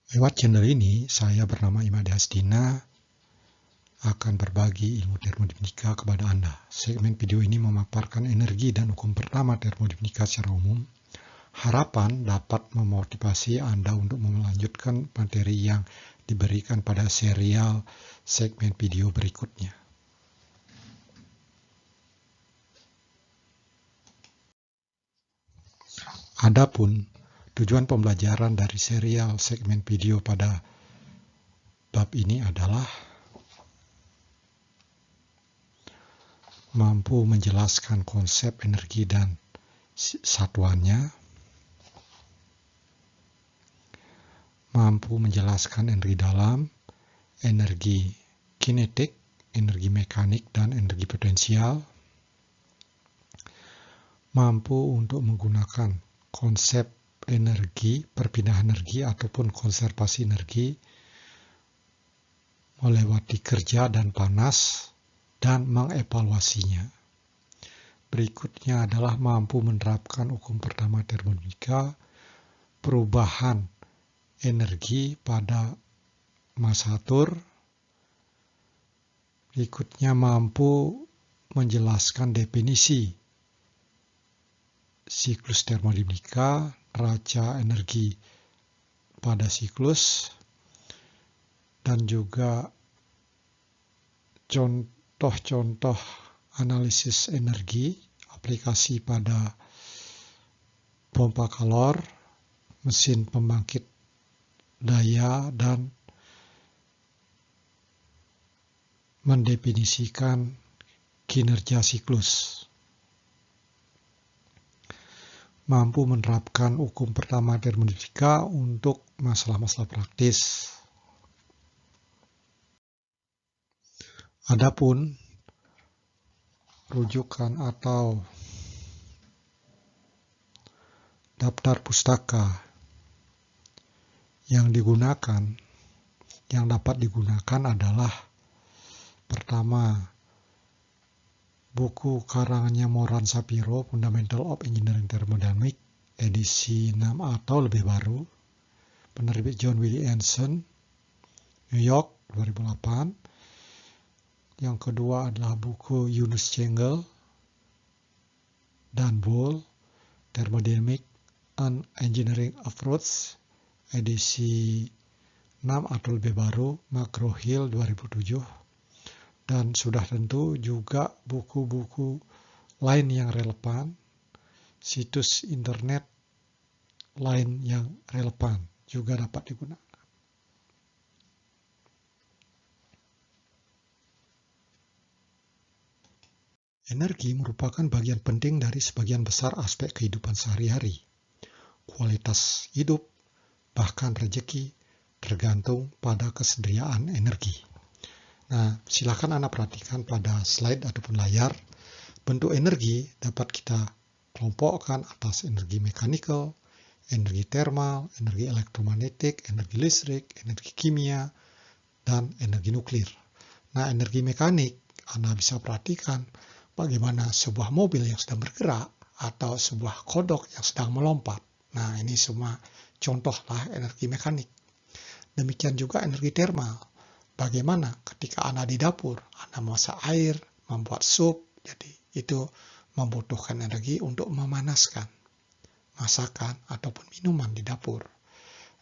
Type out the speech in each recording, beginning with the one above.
Lewat channel ini, saya bernama Imade Hasdina akan berbagi ilmu termodinamika kepada Anda. Segmen video ini memaparkan energi dan hukum pertama termodinamika secara umum. Harapan dapat memotivasi Anda untuk melanjutkan materi yang diberikan pada serial segmen video berikutnya. Adapun tujuan pembelajaran dari serial segmen video pada bab ini adalah mampu menjelaskan konsep energi dan satuannya, mampu menjelaskan energi dalam, energi kinetik, energi mekanik, dan energi potensial, mampu untuk menggunakan konsep energi, perpindahan energi, ataupun konservasi energi, melewati kerja dan panas, dan mengevaluasinya. Berikutnya adalah mampu menerapkan hukum pertama termodinamika, perubahan energi pada masa atur. Berikutnya mampu menjelaskan definisi siklus termodinamika, neraca energi pada siklus, dan juga contoh-contoh analisis energi, aplikasi pada pompa kalor, mesin pembangkit daya, dan mendefinisikan kinerja siklus. Mampu menerapkan hukum pertama termodinamika untuk masalah-masalah praktis. Adapun rujukan atau daftar pustaka yang dapat digunakan adalah pertama, buku karangannya Moran Shapiro, Fundamental of Engineering Thermodynamics, edisi 6 atau lebih baru, penerbit John Wiley Anson, New York 2008. Yang kedua adalah buku Yunus Cengel dan Boole, Thermodynamic and Engineering Approach, edisi 6 atau lebih baru, McGraw-Hill 2007. Dan sudah tentu juga buku-buku lain yang relevan, situs internet lain yang relevan juga dapat digunakan. Energi merupakan bagian penting dari sebagian besar aspek kehidupan sehari-hari. Kualitas hidup, bahkan rezeki, tergantung pada kesediaan energi. Nah, silakan Anda perhatikan pada slide ataupun layar. Bentuk energi dapat kita kelompokkan atas energi mekanikal, energi termal, energi elektromagnetik, energi listrik, energi kimia, dan energi nuklir. Nah, energi mekanik, Anda bisa perhatikan bagaimana sebuah mobil yang sedang bergerak atau sebuah kodok yang sedang melompat. Nah, ini semua contohlah energi mekanik. Demikian juga energi termal. Bagaimana ketika Anda di dapur, Anda memasak air, membuat sup, jadi itu membutuhkan energi untuk memanaskan masakan ataupun minuman di dapur.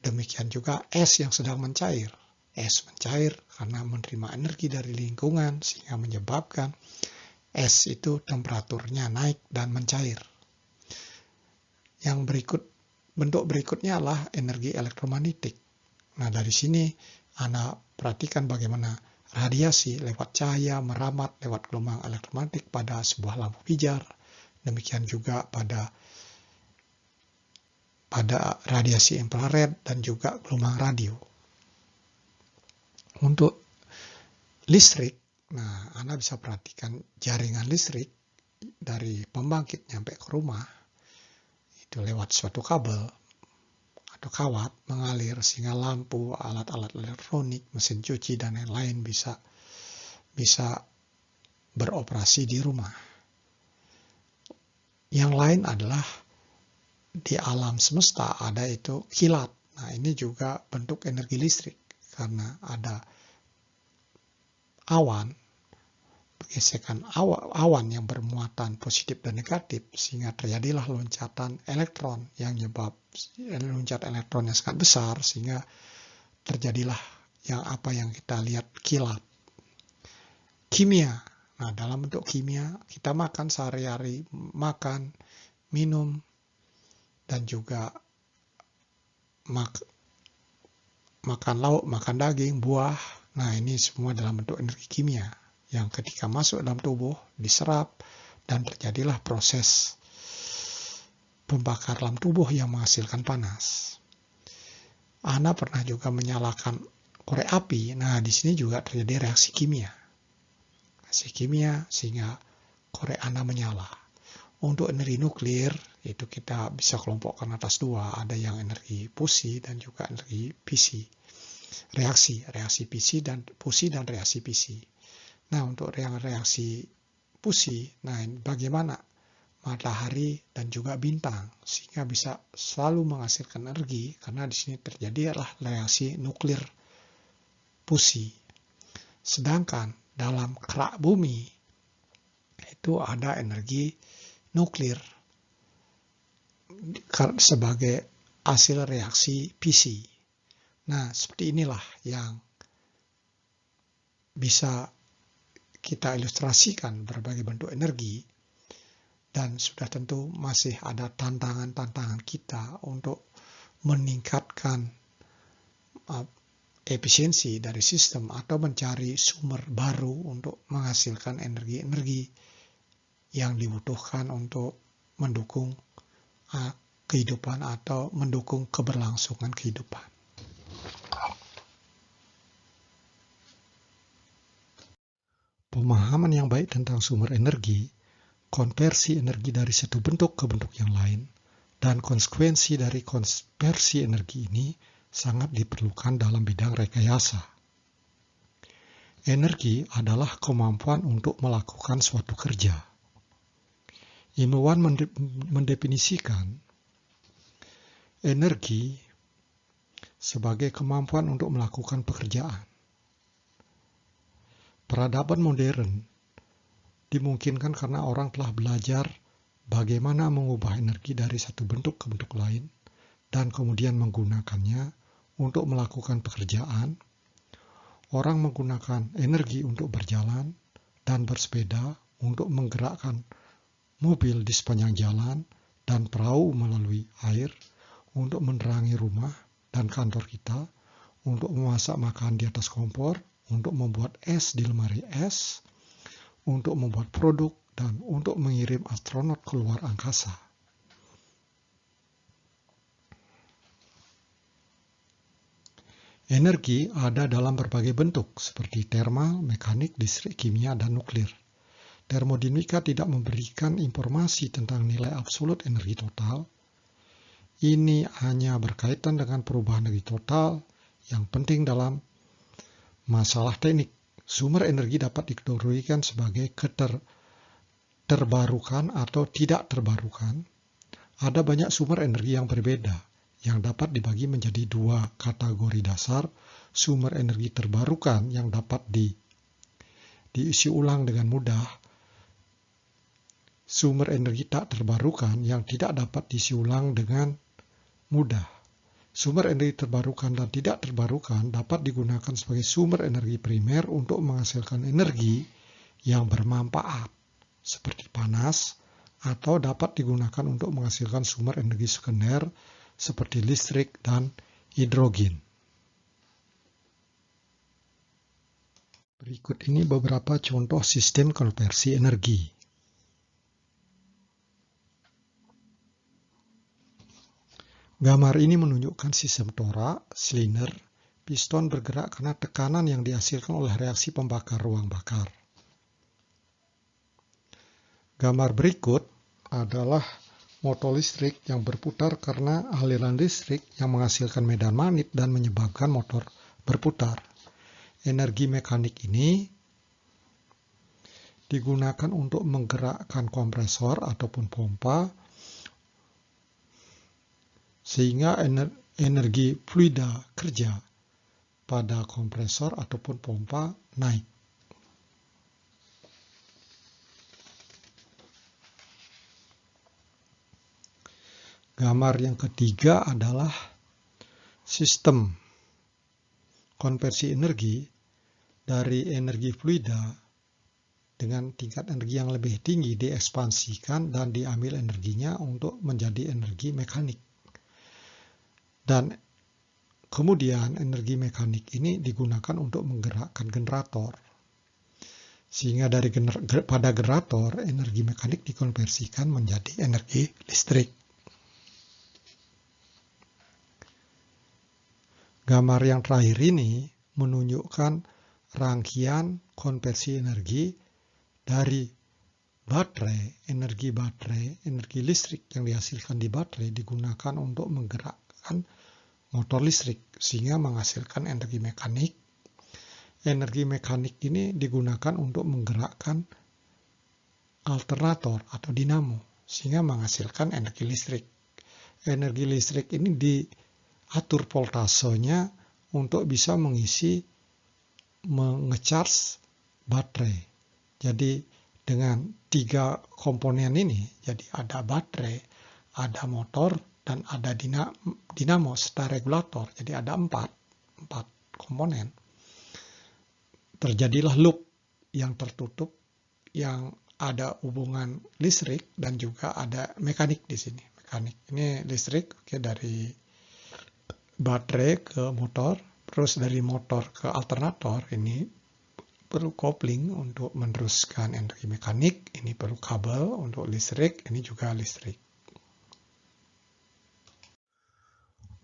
Demikian juga es yang sedang mencair. Es mencair karena menerima energi dari lingkungan sehingga menyebabkan es itu temperaturnya naik dan mencair. Bentuk berikutnya adalah energi elektromagnetik. Nah, dari sini Anda perhatikan bagaimana radiasi lewat cahaya meramat lewat gelombang elektromagnetik pada sebuah lampu pijar. Demikian juga pada radiasi infrared dan juga gelombang radio. Untuk listrik, nah Anda bisa perhatikan jaringan listrik dari pembangkit nyampe ke rumah itu lewat suatu kabel atau kawat mengalir sehingga lampu, alat-alat elektronik, mesin cuci dan lain-lain bisa beroperasi di rumah. Yang lain adalah di alam semesta ada itu kilat. Nah, ini juga bentuk energi listrik karena ada awan, gesekan awan yang bermuatan positif dan negatif, sehingga terjadilah loncatan elektron yang loncat elektron yang sangat besar, sehingga terjadilah yang kita lihat kilat. Kimia. Nah, dalam bentuk kimia, kita makan sehari-hari, makan, minum, dan juga makan lauk, makan daging, buah. Nah, ini semua dalam bentuk energi kimia yang ketika masuk dalam tubuh diserap dan terjadilah proses pembakar dalam tubuh yang menghasilkan panas. Ana pernah juga menyalakan korek api. Nah, di sini juga terjadi reaksi kimia. Reaksi kimia sehingga korek Ana menyala. Untuk energi nuklir, itu kita bisa kelompokkan atas dua. Ada yang energi fusi dan juga energi fisi. Reaksi fusi dan reaksi fisi. Nah, untuk reaksi fusi, nah bagaimana matahari dan juga bintang sehingga bisa selalu menghasilkan energi karena di sini terjadilah reaksi nuklir fusi. Sedangkan dalam kerak bumi itu ada energi nuklir sebagai hasil reaksi fisi. Nah, seperti inilah yang bisa kita ilustrasikan berbagai bentuk energi, dan sudah tentu masih ada tantangan-tantangan kita untuk meningkatkan efisiensi dari sistem atau mencari sumber baru untuk menghasilkan energi-energi yang dibutuhkan untuk mendukung kehidupan atau mendukung keberlangsungan kehidupan. Pemahaman yang baik tentang sumber energi, konversi energi dari satu bentuk ke bentuk yang lain, dan konsekuensi dari konversi energi ini sangat diperlukan dalam bidang rekayasa. Energi adalah kemampuan untuk melakukan suatu kerja. Ilmuwan mendefinisikan energi sebagai kemampuan untuk melakukan pekerjaan. Peradaban modern dimungkinkan karena orang telah belajar bagaimana mengubah energi dari satu bentuk ke bentuk lain dan kemudian menggunakannya untuk melakukan pekerjaan. Orang menggunakan energi untuk berjalan dan bersepeda, untuk menggerakkan mobil di sepanjang jalan dan perahu melalui air, untuk menerangi rumah dan kantor kita, untuk memasak makan di atas kompor, untuk membuat es di lemari es, untuk membuat produk, dan untuk mengirim astronot ke luar angkasa. Energi ada dalam berbagai bentuk seperti termal, mekanik, listrik, kimia, dan nuklir. Termodinamika tidak memberikan informasi tentang nilai absolut energi total. Ini hanya berkaitan dengan perubahan energi total yang penting dalam masalah teknik. Sumber energi dapat dikategorikan sebagai terbarukan atau tidak terbarukan. Ada banyak sumber energi yang berbeda yang dapat dibagi menjadi dua kategori dasar. Sumber energi terbarukan yang dapat diisi ulang dengan mudah. Sumber energi tak terbarukan yang tidak dapat diisi ulang dengan mudah. Sumber energi terbarukan dan tidak terbarukan dapat digunakan sebagai sumber energi primer untuk menghasilkan energi yang bermanfaat, seperti panas, atau dapat digunakan untuk menghasilkan sumber energi sekunder, seperti listrik dan hidrogen. Berikut ini beberapa contoh sistem konversi energi. Gambar ini menunjukkan sistem torak, silinder, piston bergerak karena tekanan yang dihasilkan oleh reaksi pembakar ruang bakar. Gambar berikut adalah motor listrik yang berputar karena aliran listrik yang menghasilkan medan magnet dan menyebabkan motor berputar. Energi mekanik ini digunakan untuk menggerakkan kompresor ataupun pompa, sehingga energi fluida kerja pada kompresor ataupun pompa naik. Gambar yang ketiga adalah sistem konversi energi dari energi fluida dengan tingkat energi yang lebih tinggi diekspansikan dan diambil energinya untuk menjadi energi mekanik. Dan kemudian energi mekanik ini digunakan untuk menggerakkan generator. Sehingga pada generator energi mekanik dikonversikan menjadi energi listrik. Gambar yang terakhir ini menunjukkan rangkaian konversi energi dari baterai, energi listrik yang dihasilkan di baterai digunakan untuk menggerakkan motor listrik sehingga menghasilkan energi mekanik. Energi mekanik ini digunakan untuk menggerakkan alternator atau dinamo sehingga menghasilkan energi listrik. Energi listrik ini diatur voltasenya untuk bisa mengecharge baterai. Jadi dengan 3 komponen ini, jadi ada baterai, ada motor, dan ada dinamo serta regulator. Jadi ada 4 komponen. Terjadilah loop yang tertutup, yang ada hubungan listrik dan juga ada mekanik di sini. Mekanik ini listrik, dari baterai ke motor, terus dari motor ke alternator ini perlu kopling untuk meneruskan energi mekanik, ini perlu kabel untuk listrik, ini juga listrik.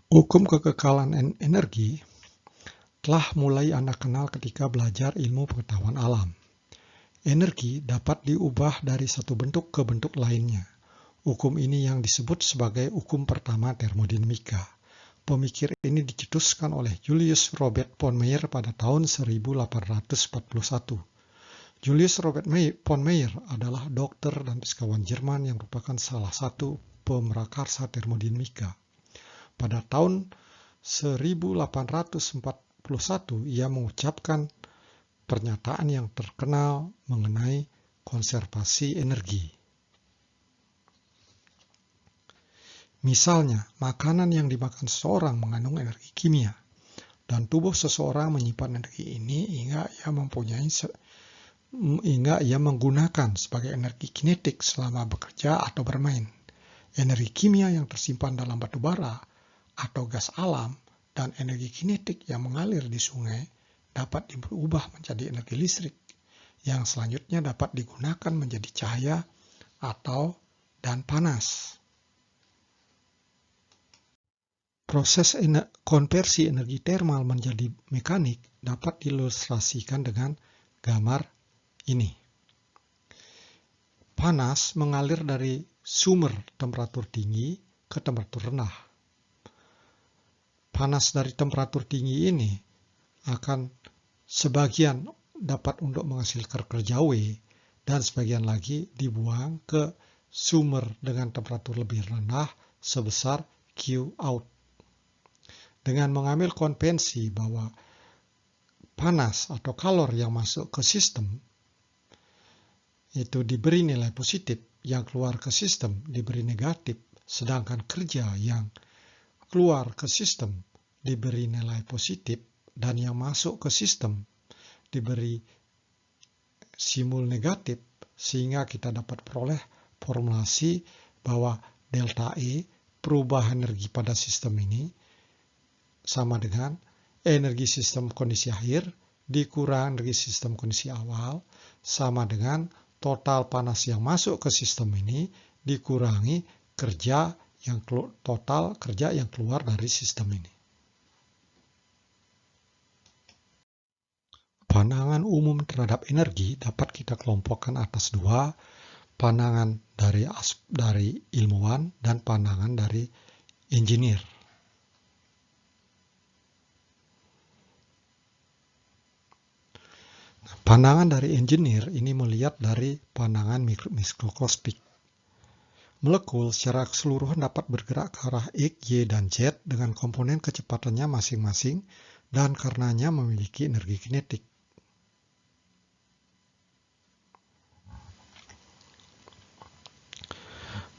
Hukum kekekalan energi telah mulai Anda kenal ketika belajar ilmu pengetahuan alam. Energi dapat diubah dari satu bentuk ke bentuk lainnya. Hukum ini yang disebut sebagai hukum pertama termodinamika. Pemikir ini dicetuskan oleh Julius Robert von Mayer pada tahun 1841. Julius Robert von Mayer adalah dokter dan fisikawan Jerman yang merupakan salah satu pemrakarsa termodinamika. Pada tahun 1841, ia mengucapkan pernyataan yang terkenal mengenai konservasi energi. Misalnya, makanan yang dimakan seseorang mengandung energi kimia, dan tubuh seseorang menyimpan energi ini hingga ia menggunakan sebagai energi kinetik selama bekerja atau bermain. Energi kimia yang tersimpan dalam batu bara atau gas alam dan energi kinetik yang mengalir di sungai dapat diubah menjadi energi listrik yang selanjutnya dapat digunakan menjadi cahaya dan panas. Proses konversi energi termal menjadi mekanik dapat diilustrasikan dengan gambar ini. Panas mengalir dari sumber temperatur tinggi ke temperatur rendah. Panas dari temperatur tinggi ini akan sebagian dapat untuk menghasilkan kerja W dan sebagian lagi dibuang ke sumber dengan temperatur lebih rendah sebesar Q out. Dengan mengambil konvensi bahwa panas atau kalor yang masuk ke sistem itu diberi nilai positif, yang keluar ke sistem diberi negatif, sedangkan kerja yang keluar ke sistem diberi nilai positif dan yang masuk ke sistem diberi simbol negatif, sehingga kita dapat peroleh formulasi bahwa delta E, perubahan energi pada sistem ini, sama dengan energi sistem kondisi akhir dikurang energi sistem kondisi awal, sama dengan total panas yang masuk ke sistem ini dikurangi total kerja yang keluar dari sistem ini. Pandangan umum terhadap energi dapat kita kelompokkan atas 2, pandangan dari ilmuwan dan pandangan dari engineer. Pandangan dari engineer ini melihat dari pandangan mikroskopik. Molekul secara keseluruhan dapat bergerak ke arah X, Y, dan Z dengan komponen kecepatannya masing-masing dan karenanya memiliki energi kinetik.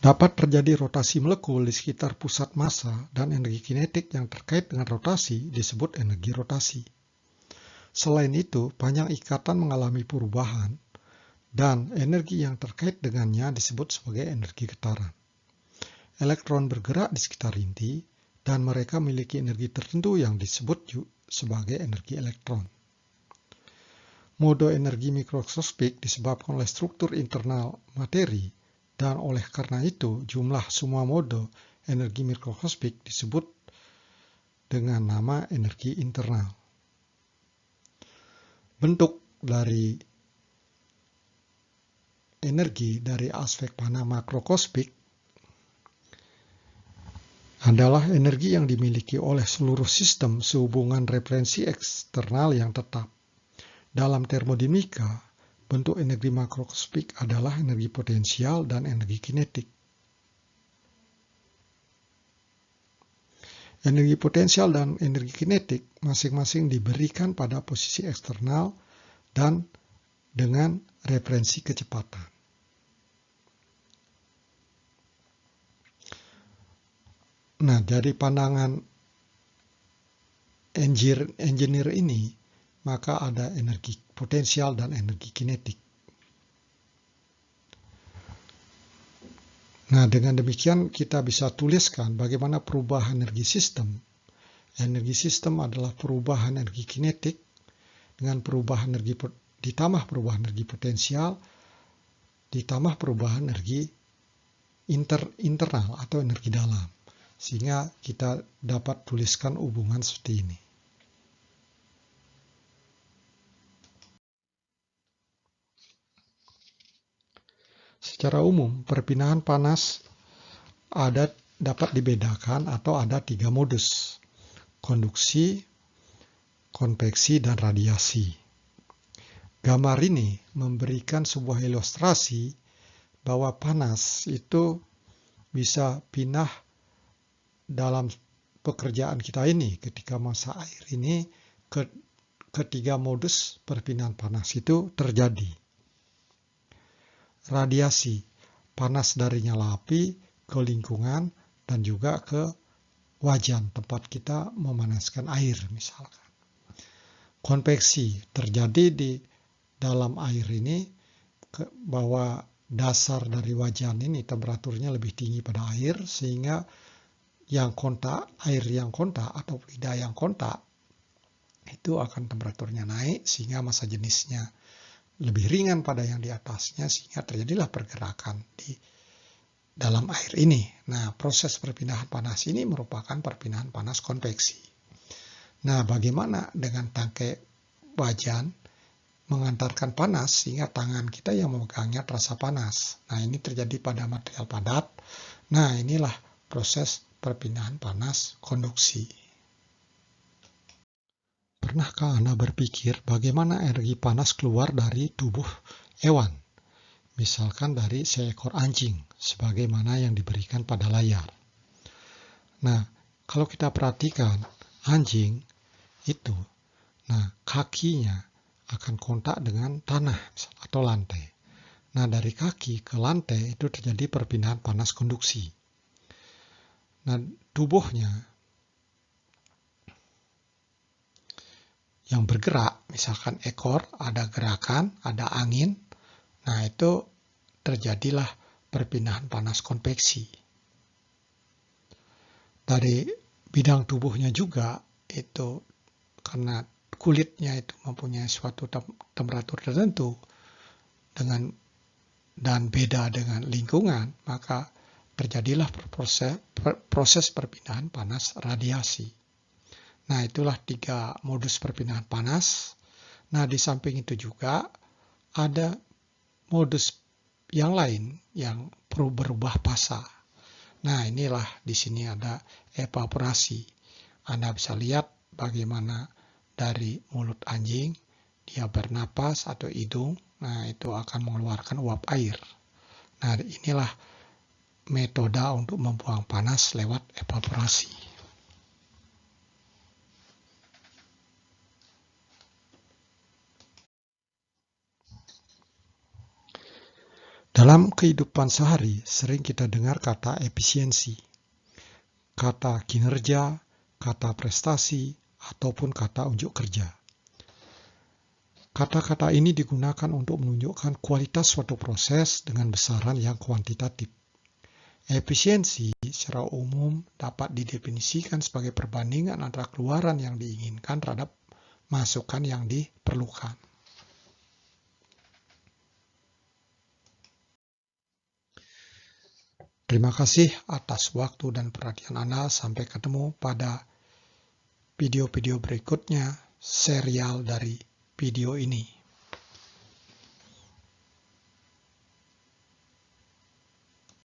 Dapat terjadi rotasi molekul di sekitar pusat massa dan energi kinetik yang terkait dengan rotasi disebut energi rotasi. Selain itu, panjang ikatan mengalami perubahan dan energi yang terkait dengannya disebut sebagai energi getaran. Elektron bergerak di sekitar inti dan mereka memiliki energi tertentu yang disebut sebagai energi elektron. Mode energi mikroskopik disebabkan oleh struktur internal materi dan oleh karena itu jumlah semua mode energi mikroskopik disebut dengan nama energi internal. Bentuk dari energi dari aspek panah makroskopik adalah energi yang dimiliki oleh seluruh sistem sehubungan referensi eksternal yang tetap. Dalam termodinamika, bentuk energi makroskopik adalah energi potensial dan energi kinetik. Energi potensial dan energi kinetik masing-masing diberikan pada posisi eksternal dan dengan referensi kecepatan. Nah, dari pandangan engineer ini, maka ada energi potensial dan energi kinetik. Nah, dengan demikian kita bisa tuliskan bagaimana perubahan energi sistem. Energi sistem adalah perubahan energi kinetik dengan perubahan energi ditambah perubahan energi potensial ditambah perubahan energi internal atau energi dalam. Sehingga kita dapat tuliskan hubungan seperti ini. Secara umum, perpindahan panas dapat dibedakan atau ada 3 modus: konduksi, konveksi, dan radiasi. Gambar ini memberikan sebuah ilustrasi bahwa panas itu bisa pindah dalam pekerjaan kita ini ketika masa air ini ketiga modus perpindahan panas itu terjadi. Radiasi, panas dari nyala api ke lingkungan dan juga ke wajan tempat kita memanaskan air misalkan. Konveksi terjadi di dalam air ini bahwa dasar dari wajan ini temperaturnya lebih tinggi pada air sehingga air yang kontak atau lidah yang kontak itu akan temperaturnya naik sehingga massa jenisnya lebih ringan pada yang di atasnya sehingga terjadilah pergerakan di dalam air ini. Nah, proses perpindahan panas ini merupakan perpindahan panas konveksi. Nah, bagaimana dengan tangkai wajan mengantarkan panas sehingga tangan kita yang memegangnya terasa panas. Nah, ini terjadi pada material padat. Nah, inilah proses perpindahan panas konduksi. Pernahkah Anda berpikir bagaimana energi panas keluar dari tubuh hewan? Misalkan dari seekor anjing, sebagaimana yang diberikan pada layar. Nah, kalau kita perhatikan anjing itu, kakinya akan kontak dengan tanah atau lantai. Nah, dari kaki ke lantai itu terjadi perpindahan panas konduksi. Nah, tubuhnya yang bergerak, misalkan ekor, ada gerakan, ada angin, nah itu terjadilah perpindahan panas konveksi. Dari bidang tubuhnya juga, itu karena kulitnya itu mempunyai suatu temperatur tertentu dan beda dengan lingkungan, maka terjadilah proses perpindahan panas radiasi. Nah, itulah 3 modus perpindahan panas. Nah, di samping itu juga ada modus yang lain yang berubah fasa. Nah, inilah di sini ada evaporasi. Anda bisa lihat bagaimana dari mulut anjing dia bernapas atau hidung. Nah, itu akan mengeluarkan uap air. Nah, inilah metode untuk membuang panas lewat evaporasi. Dalam kehidupan sehari, sering kita dengar kata efisiensi, kata kinerja, kata prestasi, ataupun kata unjuk kerja. Kata-kata ini digunakan untuk menunjukkan kualitas suatu proses dengan besaran yang kuantitatif. Efisiensi secara umum dapat didefinisikan sebagai perbandingan antara keluaran yang diinginkan terhadap masukan yang diperlukan. Terima kasih atas waktu dan perhatian Anda. Sampai ketemu pada video-video berikutnya serial dari video ini.